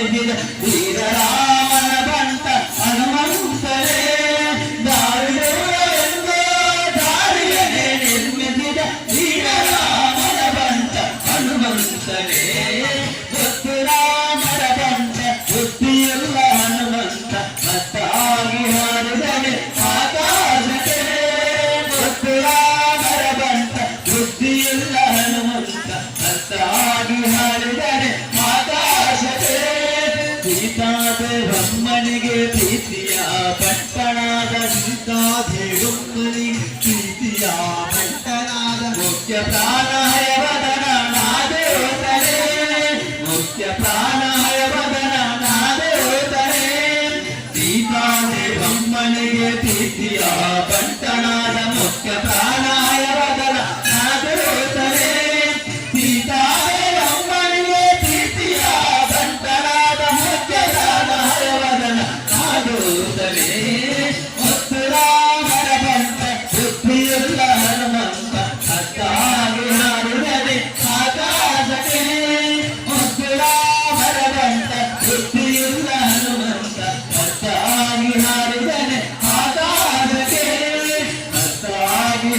ನಿರ್ಮಿಸಿದ ಶ್ರೀರಾಮನ ಬಂಟ ಹನುಮಂತನೇ ದಾರಿಯನ್ನೇ ನಿರ್ಮಿಸಿದ ಶ್ರೀರಾಮನ ಬಂಟ ಹನುಮಂತನೇ ಗೊತ್ತು ರಾಮರ ಬಂಟ ಬುದ್ಧಿಯುಳ್ಳ ಹನುಮಂತ ಮತ್ತಾಗಿ ಹಾರಿದನೆ ಆಕಾಶಕ್ಕೆ ಗೊತ್ತು ರಾಮರ ಬಂಟ ಬುದ್ಧಿಯುಳ್ಳ ಹನುಮಂತ ಮತ್ತಾಗಿ ಹಾರಿದನೆ ಆಕಾಶಕ್ಕೆ ಸೀತಾದೇವಮ್ಮನಿಗೆ ಪ್ರೀತಿಯ ಪಟ್ಟಣದ ಸೀತಾದೇವಮ್ಮನಿಗೆ ಪ್ರೀತಿಯ ಪಟ್ಟಣದ ಮುಖ್ಯ ಪ್ರಾಣಹಯವದನ ನಾದೇವತನೇ ಮುಖ್ಯ ಪ್ರಾಣಹಯವದನ ನಾದೇವತನೇ ಸೀತಾದೇವಮ್ಮನಿಗೆ ಪ್ರೀತಿಯ ಪಟ್ಟಣದ ಮುಖ್ಯ ಪ್ರಾಣಹಯವದನ ನಾದೇವತನೇ ಸೀತಾದೇವಮ್ಮನಿಗೆ ಪ್ರೀತಿಯ ಪಟ್ಟಣದ ಮುಖ್ಯ ಪ್ರಾಣಹಯವದನ ನಾದೇವತನೇ ಮತ್ತು ರಾಮರ ಬಂಟ ಬುದ್ಧಿಯುಳ್ಳ ಹನುಮಂತ ಹತ್ತಾಗಿ ಹಾರಿದನೆ ಆಕಾಶಕ್ಕೆ ಮತ್ತು ರಾಮರ ಬಂಟ ಬುದ್ಧಿಯುಳ್ಳ ಹನುಮಂತ ಹತ್ತಾಗಿ ಹಾರಿದನೆ ಆಕಾಶಕ್ಕೆ ಹತ್ತಾಗಿ